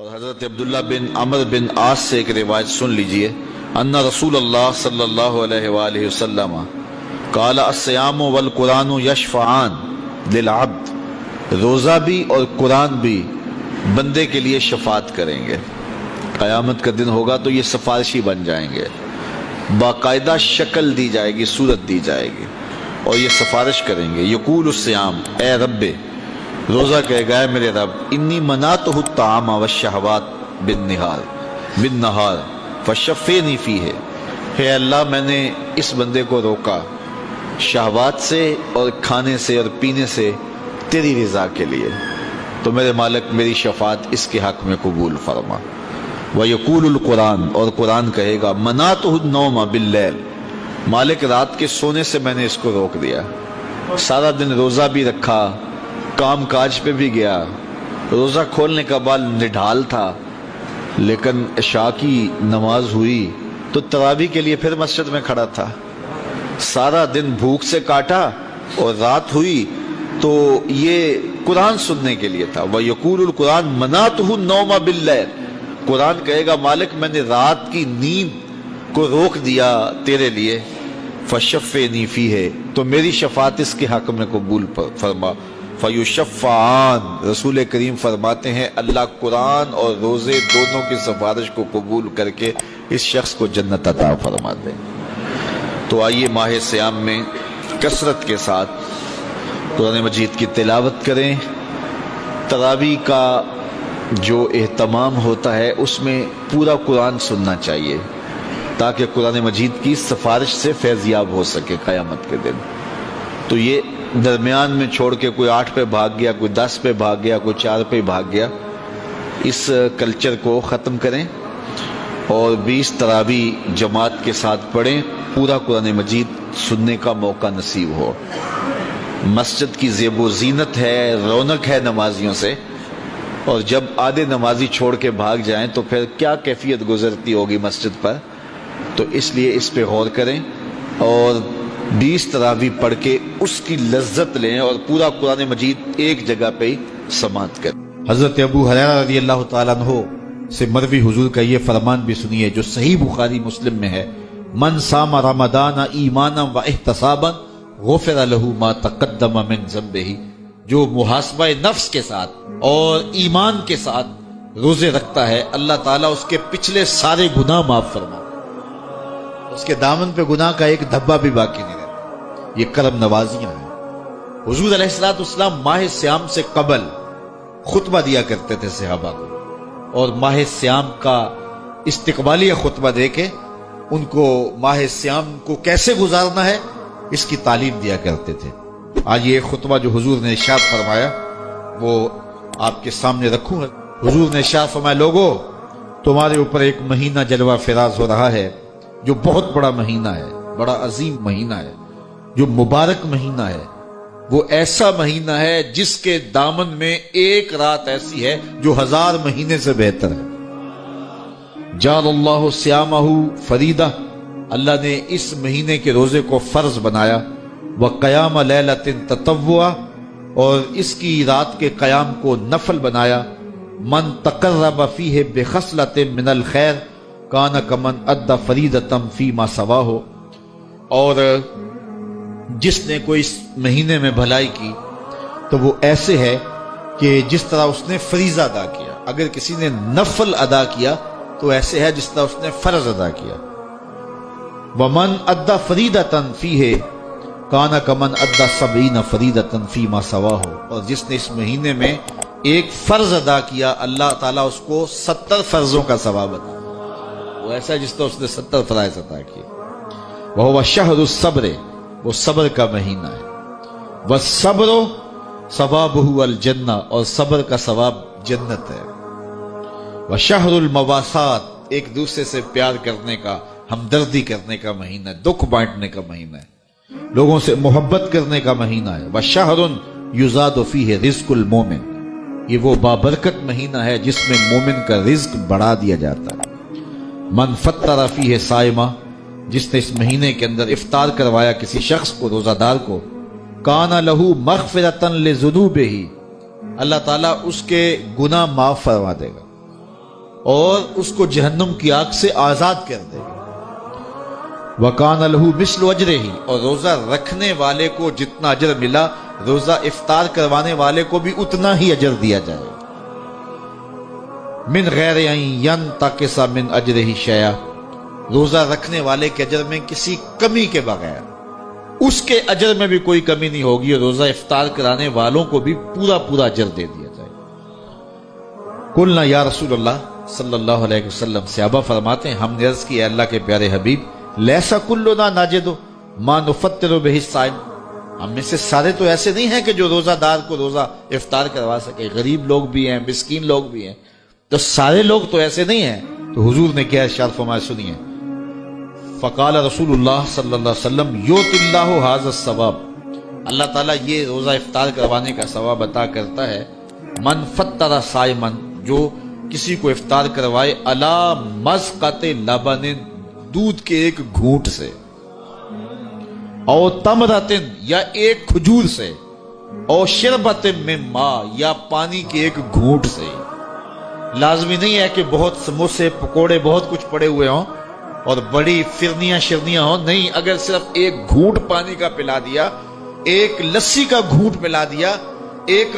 اور حضرت عبداللہ بن عمر بن عاص سے ایک روایت سن لیجئے، ان رسول اللہ صلی اللہ علیہ وآلہ وسلم قال الصیام والقرآن یشفعان للعبد، روزہ بھی اور قرآن بھی بندے کے لیے شفاعت کریں گے۔ قیامت کا دن ہوگا تو یہ سفارشی بن جائیں گے، باقاعدہ شکل دی جائے گی، صورت دی جائے گی، اور یہ سفارش کریں گے۔ یقول الصیام، اے رب، روزہ کہے گا، اے میرے رب، انی منعتہ الطعام والشہوات بالنہار فشفینی فیہ، ہے اللہ میں نے اس بندے کو روکا شہوات سے اور کھانے سے اور پینے سے تیری رضا کے لیے، تو میرے مالک میری شفاعت اس کے حق میں قبول فرما۔ وَيَقُولُ الْقُرْآن، اور قرآن کہے گا، مَنَعْتُهُ النَّوْمَ بِاللَّيْلِ، مالک رات کے سونے سے میں نے اس کو روک دیا، سارا دن روزہ بھی رکھا، کام کاج پہ بھی گیا، روزہ کھولنے کا بعد نڈھال تھا، لیکن عشاء کی نماز ہوئی تو تراویح کے لیے پھر مسجد میں کھڑا تھا، سارا دن بھوک سے کاٹا اور رات ہوئی تو یہ قرآن سننے کے لیے تھا۔ وَيَقُولُ الْقُرْآنُ مَنَعْتُهُ النَّوْمَ بِاللَّيْلِ، قرآن کہے گا، مالک میں نے رات کی نیند کو روک دیا تیرے لیے، فَشَفِّنِي فِيهِ، تو میری شفاعت اس کے حق میں قبول فرما۔ فَيُشَفَّعَانِ، رسول کریم فرماتے ہیں اللہ قرآن اور روزے دونوں کی سفارش کو قبول کر کے اس شخص کو جنت عطا فرما دیں۔ تو آئیے ماہ صیام میں کثرت کے ساتھ قرآن مجید کی تلاوت کریں۔ تراویح کا جو اہتمام ہوتا ہے اس میں پورا قرآن سننا چاہیے تاکہ قرآن مجید کی سفارش سے فیضیاب ہو سکے قیامت کے دن۔ تو یہ درمیان میں چھوڑ کے کوئی 8 پہ بھاگ گیا، کوئی 10 پہ بھاگ گیا، کوئی 4 پہ بھاگ گیا، اس کلچر کو ختم کریں اور 20 تراویح جماعت کے ساتھ پڑھیں، پورا قرآن مجید سننے کا موقع نصیب ہو۔ مسجد کی زیب و زینت ہے، رونق ہے نمازیوں سے، اور جب آدھے نمازی چھوڑ کے بھاگ جائیں تو پھر کیا کیفیت گزرتی ہوگی مسجد پر۔ تو اس لیے اس پہ غور کریں اور 20 تراویح پڑھ کے اس کی لذت لیں اور پورا قرآن مجید ایک جگہ پہ ہی سماعت کریں۔ حضرت ابو ہریرہ رضی اللہ تعالیٰ عنہ سے مروی حضور کا یہ فرمان بھی سنیے جو صحیح بخاری مسلم میں ہے، من صام رمضان ایمانا و احتسابا غفر له ما تقدم من ذنبہ، جو محاسبہ نفس کے ساتھ اور ایمان کے ساتھ روزے رکھتا ہے اللہ تعالیٰ اس کے پچھلے سارے گناہ معاف فرماتا ہے، اس کے دامن پہ گناہ کا ایک دھبا بھی باقی نہیں رہتا۔ یہ کرم نوازیاں ہیں۔ حضور علیہ السلام ماہ صیام سے قبل خطبہ دیا کرتے تھے صحابہ کو، اور ماہ صیام کا استقبالیہ خطبہ دے کے ان کو ماہ صیام کو کیسے گزارنا ہے اس کی تعلیم دیا کرتے تھے۔ آج یہ خطبہ جو حضور نے ارشاد فرمایا وہ آپ کے سامنے رکھوں گا۔ حضور نے ارشاد فرمایا، لوگو تمہارے اوپر ایک مہینہ جلوہ فراز ہو رہا ہے جو بہت بڑا مہینہ ہے، بڑا عظیم مہینہ ہے، جو مبارک مہینہ ہے، وہ ایسا مہینہ ہے جس کے دامن میں ایک رات ایسی ہے جو 1000 مہینے سے بہتر ہے۔ جعل اللہ صیامہ فریدہ، اللہ نے اس مہینے کے روزے کو فرض بنایا، وقیام لیلۃ تطوع، اور اس کی رات کے قیام کو نفل بنایا، من تقرب فیہ بخصلۃ من الخیر کان کمن ادى فریدۃ فیما سواہ، اور جس نے کوئی اس مہینے میں بھلائی کی تو وہ ایسے ہے کہ جس طرح اس نے فریضہ ادا کیا۔ اگر کسی نے نفل ادا کیا تو ایسے ہے جس طرح اس نے فرض ادا کیا۔ ومن ادى فریدۃ فیہ کان کمن ادى 70 فریدۃ فیما سواہ، اور جس نے اس مہینے میں ایک فرض ادا کیا اللہ تعالیٰ اس کو 70 فرضوں کا ثواب عطا، وہ ایسا ہے جس طرح اس نے 70 فرائض عطا کیے۔ وہو شہر الصبر، وہ صبر کا مہینہ ہے۔ والصبر ثوابہ الجنہ، اور صبر کا ثواب جنت ہے۔ وشہر المواسات، ایک دوسرے سے پیار کرنے کا، ہمدردی کرنے کا مہینہ ہے، دکھ بانٹنے کا مہینہ ہے، لوگوں سے محبت کرنے کا مہینہ ہے۔ وشہر یزاد فیہ رزق المومن، یہ وہ بابرکت مہینہ ہے جس میں مومن کا رزق بڑھا دیا جاتا ہے۔ من فطر فیہ صائمہ، جس نے اس مہینے کے اندر افطار کروایا کسی شخص کو، روزہ دار کو، کان لہ مغفرۃ لذنوبہ، اللہ تعالیٰ اس کے گناہ معاف فرما دے گا۔ اور اس کو جہنم کی آگ سے آزاد کر دے گا۔ وَكَانَ لَهُ مِثْلُ أَجْرِهِ، اور روزہ رکھنے والے کو جتنا اجر ملا روزہ افطار کروانے والے کو بھی اتنا ہی اجر دیا جائے گا۔ من غیر ان ينتقص من اجرہ شیئا، روزہ رکھنے والے کے اجر میں کسی کمی کے بغیر اس کے اجر میں بھی کوئی کمی نہیں ہوگی، اور روزہ افطار کرانے والوں کو بھی پورا پورا اجر دے دیا جائے گا۔ قلنا یا رسول اللہ صلی اللہ علیہ وسلم، صحابہ فرماتے ہیں ہم نے عرض کی اے اللہ کے پیارے حبیب، لیسا کلنا ناجد ما نفطر بہ الصائم، ہم میں سے سارے تو ایسے نہیں ہیں کہ جو روزہ دار کو روزہ افطار کروا سکے، غریب لوگ بھی ہیں، مسکین لوگ بھی ہیں، تو سارے لوگ تو ایسے نہیں ہیں۔ تو حضور نے کیا ارشاد فرمایا، سنیے، فقال رسول اللہ صلی اللہ علیہ وسلم یؤتی اللہ ھذا الثواب، اللہ تعالیٰ یہ روزہ افطار کروانے کا ثواب عطا کرتا ہے، من فطر صائما، جو کسی کو افطار کروائے، علی مذقۃ لبن، دودھ کے ایک گھونٹ سے، او تمرۃ، یا ایک کھجور سے، او شربۃ من ماء، یا پانی کے ایک گھونٹ سے۔ لازمی نہیں ہے کہ بہت سموسے پکوڑے بہت کچھ پڑے ہوئے ہوں اور بڑی فرنیاں شرنیاں ہوں، نہیں، اگر صرف ایک گھونٹ پانی کا پلا دیا، ایک لسی کا گھونٹ پلا دیا، ایک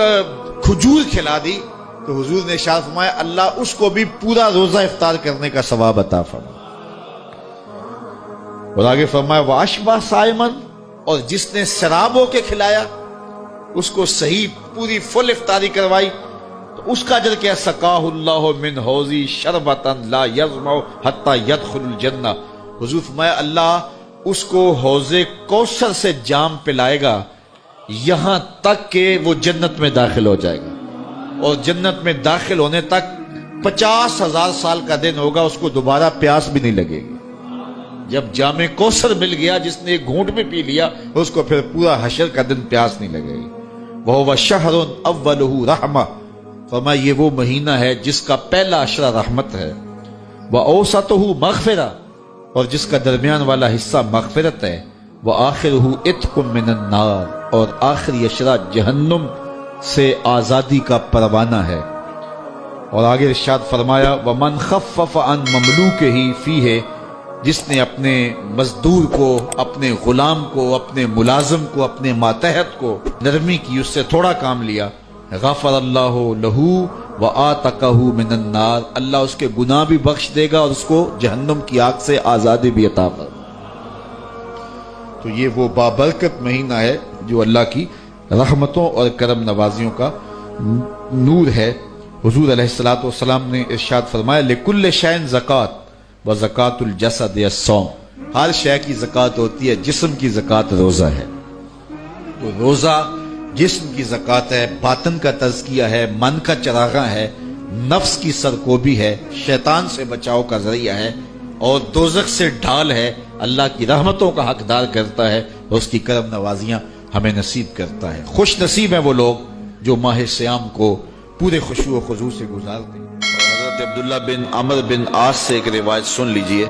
کھجور کھلا دی، تو حضور نے ارشاد فرمایا اللہ اس کو بھی پورا روزہ افطار کرنے کا ثواب عطا فرمائے۔ اور آگے فرمایا واشبع صائما، اور جس نے شراب ہو کے کھلایا، اس کو صحیح پوری فل افطاری کروائی، تو اس کا اجر کیا، سقاہ اللہ من حوضی شربتا لا یظمأ حتی یدخل الجنہ، حضور فرمایا اللہ اس کو حوض کوثر سے جام پلائے گا یہاں تک کہ وہ جنت میں داخل ہو جائے گا، اور جنت میں داخل ہونے تک 50,000 سال کا دن ہوگا، اس کو دوبارہ پیاس بھی نہیں لگے گی۔ جب جام کوثر مل گیا، جس نے ایک گھونٹ میں پی لیا، اس کو پھر پورا حشر کا دن پیاس نہیں لگے گی۔ وَهُوَ شَهْرٌ أَوَّلُهُ رَحْمَةٌ، فرمایا یہ وہ مہینہ ہے جس کا پہلا عشرہ رحمت ہے، وَأَوْسَطُهُ مَغْفِرَةٌ، اور جس کا درمیان والا حصہ مغفرت ہے، وَآخِرُهُ عِتْقٌ مِّنَ النَّارِ، اور آخری عشرہ جہنم سے آزادی کا پروانہ ہے۔ اور آگے ارشاد فرمایا وَمَنْ خَفَّفَ عَنْ مَمْلُوكِهِ فِيهِ، جس نے اپنے مزدور کو، اپنے غلام کو، اپنے ملازم کو، اپنے ماتحت کو نرمی کی، اس سے تھوڑا کام لیا، غفر اللہ لہو وآتقہ من النار، اللہ اس کے گناہ بھی بخش دے گا اور اس کو جہنم کی آگ سے آزادی بھی عطا فرمائے۔ تو یہ وہ بابرکت مہینہ ہے جو اللہ کی رحمتوں اور کرم نوازیوں کا نور ہے۔ حضور علیہ الصلوۃ والسلام نے ارشاد فرمایا لکل شیء زکات وزکات الجسد الصوم، ہر شے کی زکات ہوتی ہے، جسم کی زکات روزہ ہے۔ تو روزہ جسم کی زکات ہے، باطن کا تزکیہ ہے، من کا چراغاں ہے، نفس کی سرکوبی ہے، شیطان سے بچاؤ کا ذریعہ ہے، اور دوزخ سے ڈھال ہے، اللہ کی رحمتوں کا حقدار کرتا ہے، اور اس کی کرم نوازیاں ہمیں نصیب کرتا ہے۔ خوش نصیب ہیں وہ لوگ جو ماہ صیام کو پورے خشوع و خضوع سے گزارتے ہیں۔ حضرت عبداللہ بن عمرو بن عاص سے ایک روایت سن لیجئے۔